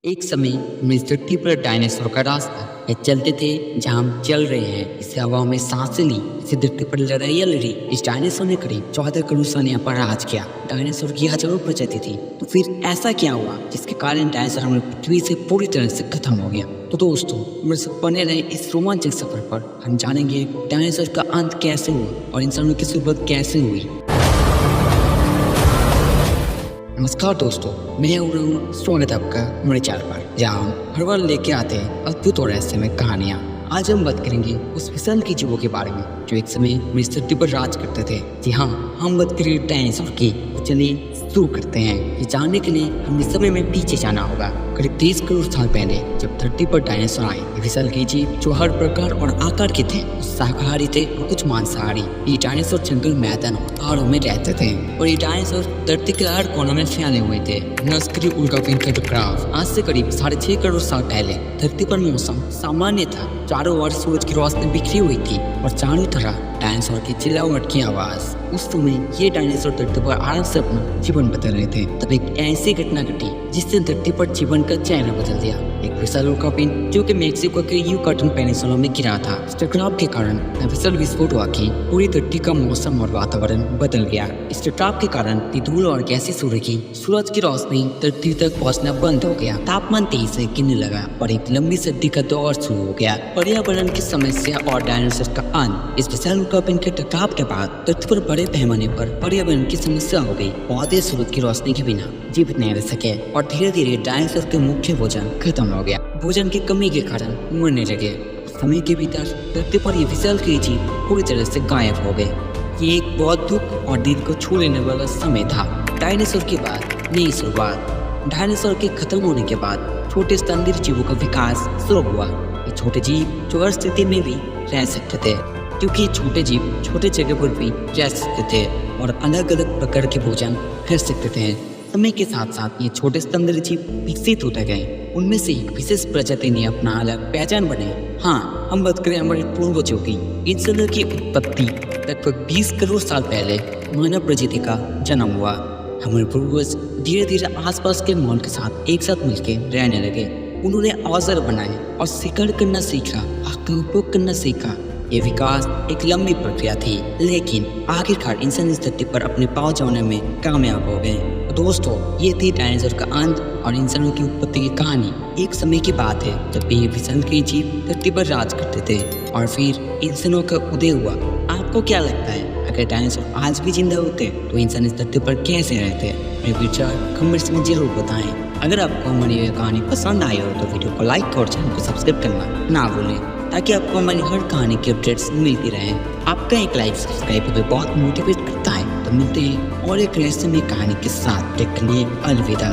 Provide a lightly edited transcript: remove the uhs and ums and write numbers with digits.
एक समय इस धरती पर डायनासोर का रास्ता ये चलते थे जहाँ हम चल रहे हैं। इस हवा में सांसें ली, इसी धरती पर लड़ाइयाँ लड़ी। इस डायनासोर ने करीब 14 करोड़ साल यहाँ पर राज किया। डायनासोर की हजारों प्रजाति थी। तो फिर ऐसा क्या हुआ जिसके कारण डायनासोर हमारी पृथ्वी से पूरी तरह से खत्म हो गया? तो दोस्तों मेरे साथ बने रहे इस रोमांचक सफर पर। हम जानेंगे डायनासोर का अंत कैसे हुआ और इंसानों की शुरुआत कैसे हुई। नमस्कार दोस्तों, मैं हो रहा हूँ स्वागत है आपका मेरे चैनल पर, जहाँ हम हर बार लेके आते हैं अद्भुत और रहस्यमय कहानियाँ। आज हम बात करेंगे उस विशाल की जीवों के बारे में जो एक समय इस धरती पर राज करते थे। जी हाँ, हम बात करेंगे डायनासोर की। तो चलिए शुरू करते हैं। ये जानने के लिए हमें समय में पीछे जाना होगा। करीब 30 करोड़ साल पहले जब धरती पर डायनासोर आए, ये विशाल के जीव जो हर प्रकार और आकार के थे, कुछ शाकाहारी थे और कुछ मांसाहारी। ये डायनासोर जंगल, मैदान और पहाड़ों में रहते थे और ये डायनासोर धरती के हर कोने में फैले हुए थे। नस्करी उल्कापिंड का टकराव। आज से करीब 6.5 करोड़ साल पहले धरती पर मौसम सामान्य था। चारों ओर सूरज की रोशनी बिखरी हुई थी और चारों तरफ डायनासोर की चिल्लाहट की आवाज। उस समय ये डायनासोर धरती पर आराम से अपना जीवन बदल रहे थे। तब एक ऐसी घटना घटी जिससे धरती पर जीवन का चेहरा बदल दिया। एक विशाल उल्कापिंड जो कि मेक्सिको के युकाटन पेनिनसुला में गिरा था। इस टकराव के कारण विशाल विस्फोट हुआ कि पूरी धरती का मौसम और वातावरण बदल गया। इस टकराव के कारण धूल और गैसीय सूरज की रोशनी धरती तक पहुंचना बंद हो गया। तापमान तेजी से गिरने लगा और एक लंबी सर्दी का दौर शुरू हो गया। पर्यावरण की समस्या और डायनासोर का अंत। इस विशाल उल्कापिंड के टकराव के बाद धरती पर बड़े पैमाने पर पर्यावरण की समस्या हो गई। पौधे सूरज की रोशनी के बिना जीवित नहीं रह सके और धीरे धीरे डायनासोर के मुख्य भोजन खत्म हो गया। भोजन की कमी के कारण मरने लगे। समय के भीतर धरती पर ये विशाल के जीव पूरी तरह से गायब हो गए। ये एक बहुत दुख और दिल को छू लेने वाला समय था। डायनासोर के बाद नई शुरुआत। डायनासोर के खत्म होने के बाद छोटे स्तनधारी जीवों का विकास शुरू हुआ। ये छोटे जीव जो हर स्थिति में भी रह सकते थे, क्योंकि छोटे जीव छोटे जगह पर भी रह सकते थे और अलग अलग प्रकार के भोजन कर सकते थे। समय के साथ साथ ये छोटे स्तनधारी जीव विकसित होते गए। उनमें से एक विशेष प्रजाति ने अपना अलग पहचान बने। हाँ, हम बात करें हमारे पूर्वजों की। इंसानों की उत्पत्ति लगभग 20 करोड़ साल पहले मानव प्रजाति का जन्म हुआ। हमारे पूर्वज धीरे धीरे आसपास के माहौल के साथ एक साथ मिलकर रहने लगे। उन्होंने औजार बनाए और शिकार करना सीखा, आग का उपयोग करना सीखा। ये विकास एक लंबी प्रक्रिया थी, लेकिन आखिरकार इंसान इस धरती पर अपने पांव जमाने में कामयाब हो गए। दोस्तों, ये थी डायनासोर का अंत और इंसानों की उत्पत्ति की कहानी। एक समय की बात है जब ये विशाल के जीव धरती पर राज करते थे और फिर इंसानों का उदय हुआ। आपको क्या लगता है, अगर डायनासोर आज भी जिंदा होते तो इंसान इस धरती पर कैसे रहते? मेरे विचार कमेंट्स में जरूर बताएं। अगर आपको हमारी ये कहानी पसंद आई हो तो वीडियो को लाइक और चैनल को सब्सक्राइब करना ना भूलें, ताकि आपको हमारी हर कहानी की अपडेट्स मिलती रहें। आपका एक लाइक सब्सक्राइब हमें बहुत मोटिवेट करता है। तो मिलते हैं और एक रहस्यमय कहानी के साथ। तब तक के लिए अलविदा।